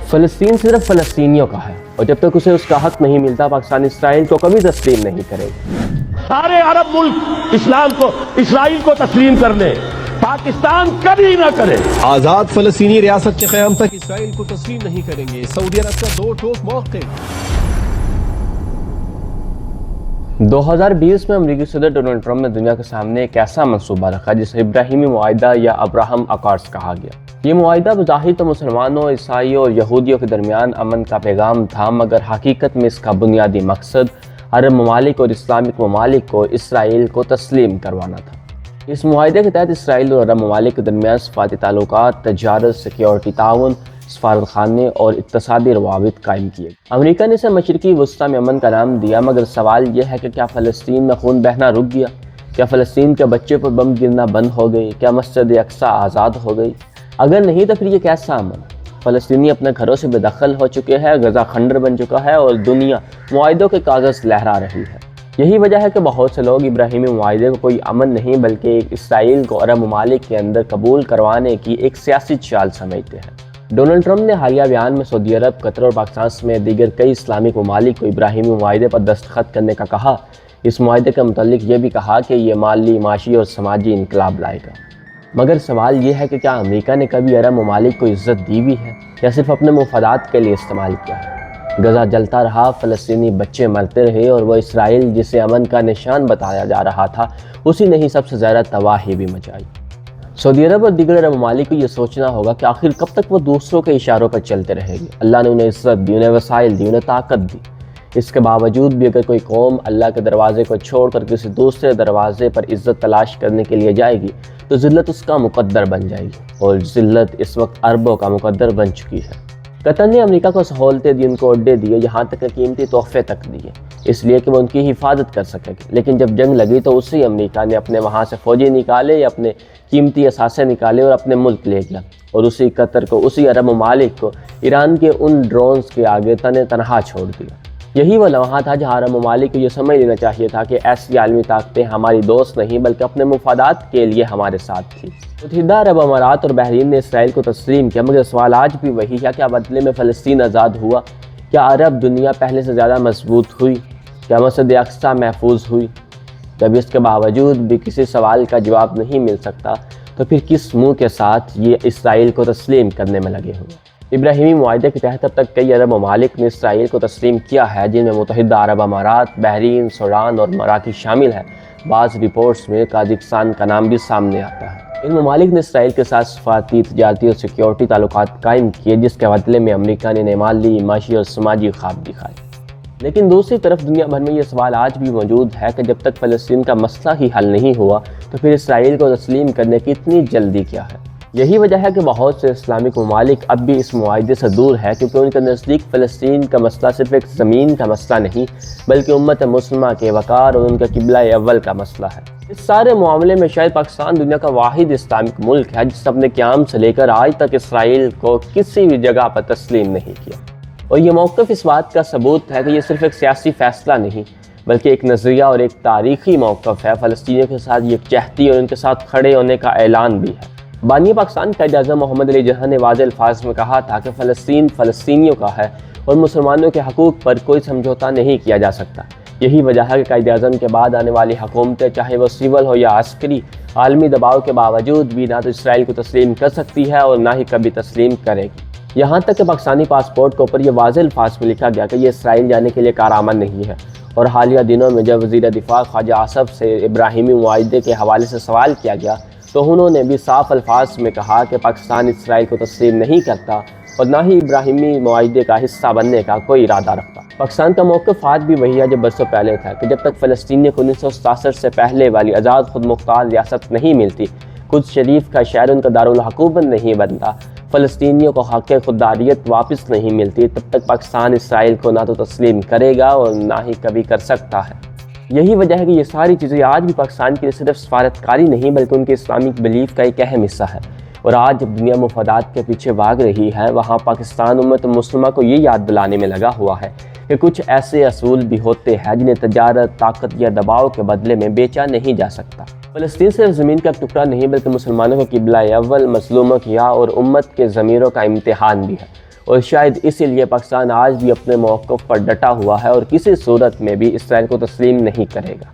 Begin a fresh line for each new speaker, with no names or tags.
فلسطین صرف فلسطینیوں کا ہے اور جب تک اسے اس کا حق نہیں ملتا پاکستان اسرائیل کو کبھی تسلیم نہیں کرے گا۔
سارے عرب ملک اسرائیل کو تسلیم کر لیں، پاکستان کبھی نہ کرے۔
آزاد فلسطینی ریاست کے قیام تک اسرائیل کو تسلیم نہیں کریں گے، سعودی عرب کا دو ٹوک موقف۔
2020 میں امریکی صدر ڈونلڈ ٹرمپ نے دنیا کے سامنے ایک ایسا منصوبہ رکھا جسے ابراہیمی معاہدہ یا ابراہم اکارڈز کہا گیا۔ یہ معاہدہ بظاہر تو مسلمانوں، عیسائیوں اور یہودیوں کے درمیان امن کا پیغام تھا، مگر حقیقت میں اس کا بنیادی مقصد عرب ممالک اور اسلامک ممالک کو اسرائیل کو تسلیم کروانا تھا۔ اس معاہدے کے تحت اسرائیل اور عرب ممالک کے درمیان سفارتی تعلقات، تجارت، سیکیورٹی تعاون، سفارت خانے اور اقتصادی روابط قائم کیے۔ امریکہ نے اسے مشرقی وسطی میں امن کا نام دیا، مگر سوال یہ ہے کہ کیا فلسطین میں خون بہنا رک گیا؟ کیا فلسطین کے بچے پر بم گرنا بند ہو گئی؟ کیا مسجد اقصی آزاد ہو گئی؟ اگر نہیں تو پھر یہ کیسا امن؟ فلسطینی اپنے گھروں سے بے دخل ہو چکے ہیں، غزہ خنڈر بن چکا ہے اور دنیا معاہدوں کے کاغذ لہرا رہی ہے۔ یہی وجہ ہے کہ بہت سے لوگ ابراہیمی معاہدے کو کوئی امن نہیں بلکہ اسرائیل کو عرب ممالک کے اندر قبول کروانے کی ایک سیاسی چال سمجھتے ہیں۔ ڈونلڈ ٹرمپ نے حالیہ بیان میں سعودی عرب، قطر اور پاکستان سمیت دیگر کئی اسلامک ممالک کو ابراہیمی معاہدے پر دستخط کرنے کا کہا۔ اس معاہدے کے متعلق یہ بھی کہا کہ یہ مالی، معاشی اور سماجی انقلاب لائے گا۔ مگر سوال یہ ہے کہ کیا امریکہ نے کبھی عرب ممالک کو عزت دی بھی ہے یا صرف اپنے مفادات کے لیے استعمال کیا ہے؟ غزہ جلتا رہا، فلسطینی بچے مرتے رہے اور وہ اسرائیل جسے امن کا نشان بتایا جا رہا تھا اسی نے ہی سب سے زیادہ تباہی بھی مچائی۔ سعودی عرب اور دیگر عرب ممالک کو یہ سوچنا ہوگا کہ آخر کب تک وہ دوسروں کے اشاروں پر چلتے رہیں گے۔ اللہ نے انہیں عزت دی، انہیں وسائل دی، انہیں طاقت دی۔ اس کے باوجود بھی اگر کوئی قوم اللہ کے دروازے کو چھوڑ کر کسی دوسرے دروازے پر عزت تلاش کرنے کے لیے جائے گی تو ذلت اس کا مقدر بن جائے گی، اور ذلت اس وقت عربوں کا مقدر بن چکی ہے۔ قطر نے امریکہ کو سہولتیں دی، ان کو اڈے دیے، یہاں تک کہ قیمتی تحفے تک دیے، اس لیے کہ وہ ان کی حفاظت کر سکے گی۔ لیکن جب جنگ لگی تو اسی امریکہ نے اپنے وہاں سے فوجی نکالے یا اپنے قیمتی اثاثے نکالے اور اپنے ملک لے گیا، اور اسی قطر کو، اسی عرب ممالک کو ایران کے ان ڈرونز کے آگے تنہا چھوڑ دیا۔ یہی وہ لمحہ تھا جہاں عرب ممالک کو یہ سمجھ لینا چاہیے تھا کہ ایسی عالمی طاقتیں ہماری دوست نہیں بلکہ اپنے مفادات کے لیے ہمارے ساتھ تھی۔ متحدہ عرب امارات اور بحرین نے اسرائیل کو تسلیم کیا، مگر سوال آج بھی وہی ہے، کیا بدلے میں فلسطین آزاد ہوا؟ کیا عرب دنیا پہلے سے زیادہ مضبوط ہوئی؟ کیا مسجد اقصی محفوظ ہوئی؟ جب اس کے باوجود بھی کسی سوال کا جواب نہیں مل سکتا تو پھر کس منہ کے ساتھ یہ اسرائیل کو تسلیم کرنے میں لگے ہوئے؟ ابراہیمی معاہدے کے تحت اب تک کئی عرب ممالک نے اسرائیل کو تسلیم کیا ہے، جن میں متحدہ عرب امارات، بحرین، سوڈان اور مراکش شامل ہے۔ بعض رپورٹس میں قازقستان کا نام بھی سامنے آتا ہے۔ ان ممالک نے اسرائیل کے ساتھ سفارتی، تجارتی اور سیکیورٹی تعلقات قائم کیے، جس کے بدلے میں امریکہ نے انہیں مالی، معاشی اور سماجی خواب دکھائے۔ لیکن دوسری طرف دنیا بھر میں یہ سوال آج بھی موجود ہے کہ جب تک فلسطین کا مسئلہ ہی حل نہیں ہوا تو پھر اسرائیل کو تسلیم کرنے کی اتنی جلدی کیا ہے؟ یہی وجہ ہے کہ بہت سے اسلامک ممالک اب بھی اس معاہدے سے دور ہے، کیونکہ ان کے نزدیک فلسطین کا مسئلہ صرف ایک زمین کا مسئلہ نہیں بلکہ امت مسلمہ کے وقار اور ان کا قبلہ اول کا مسئلہ ہے۔ اس سارے معاملے میں شاید پاکستان دنیا کا واحد اسلامک ملک ہے جس نے اپنے قیام سے لے کر آج تک اسرائیل کو کسی بھی جگہ پر تسلیم نہیں کیا، اور یہ موقف اس بات کا ثبوت ہے کہ یہ صرف ایک سیاسی فیصلہ نہیں بلکہ ایک نظریہ اور ایک تاریخی موقف ہے۔ فلسطینیوں کے ساتھ یکجہتی اور ان کے ساتھ کھڑے ہونے کا اعلان بھی ہے۔ بانی پاکستان قائد اعظم محمد علی جناح نے واضح الفاظ میں کہا تھا کہ فلسطین فلسطینیوں کا ہے اور مسلمانوں کے حقوق پر کوئی سمجھوتا نہیں کیا جا سکتا۔ یہی وجہ ہے کہ قائد اعظم کے بعد آنے والی حکومتیں، چاہے وہ سول ہو یا عسکری، عالمی دباؤ کے باوجود بھی نہ تو اسرائیل کو تسلیم کر سکتی ہے اور نہ ہی کبھی تسلیم کرے گی۔ یہاں تک کہ پاکستانی پاسپورٹ کے اوپر یہ واضح الفاظ میں لکھا گیا کہ یہ اسرائیل جانے کے لیے کارآمد نہیں ہے، اور حالیہ دنوں میں جب وزیر دفاع خواجہ آصف سے ابراہیمی معاہدے کے حوالے سے سوال کیا گیا تو انہوں نے بھی صاف الفاظ میں کہا کہ پاکستان اسرائیل کو تسلیم نہیں کرتا اور نہ ہی ابراہیمی معاہدے کا حصہ بننے کا کوئی ارادہ رکھتا۔ پاکستان کا موقف آج بھی وہی ہے جو برسوں پہلے تھا کہ جب تک فلسطینیوں کو 1967 سے پہلے والی آزاد خود مختار ریاست نہیں ملتی، قدس شریف کا شہر ان کا دارالحکومت نہیں بنتا، فلسطینیوں کو حق خودداریت واپس نہیں ملتی، تب تک پاکستان اسرائیل کو نہ تو تسلیم کرے گا اور نہ ہی کبھی کر سکتا ہے۔ یہی وجہ ہے کہ یہ ساری چیزیں آج بھی پاکستان کے لیے صرف سفارتکاری نہیں بلکہ ان کے اسلامک بلیف کا ایک اہم حصہ ہے، اور آج جب دنیا مفادات کے پیچھے بھاگ رہی ہے وہاں پاکستان امت مسلمہ کو یہ یاد دلانے میں لگا ہوا ہے کہ کچھ ایسے اصول بھی ہوتے ہیں جنہیں تجارت، طاقت یا دباؤ کے بدلے میں بیچا نہیں جا سکتا۔ فلسطین صرف زمین کا ایک ٹکڑا نہیں بلکہ مسلمانوں کو قبلہ اول، مظلوموں کی آہ اور امت کے ضمیروں کا امتحان بھی ہے، اور شاید اسی لیے پاکستان آج بھی اپنے موقف پر ڈٹا ہوا ہے اور کسی صورت میں بھی اسرائیل کو تسلیم نہیں کرے گا۔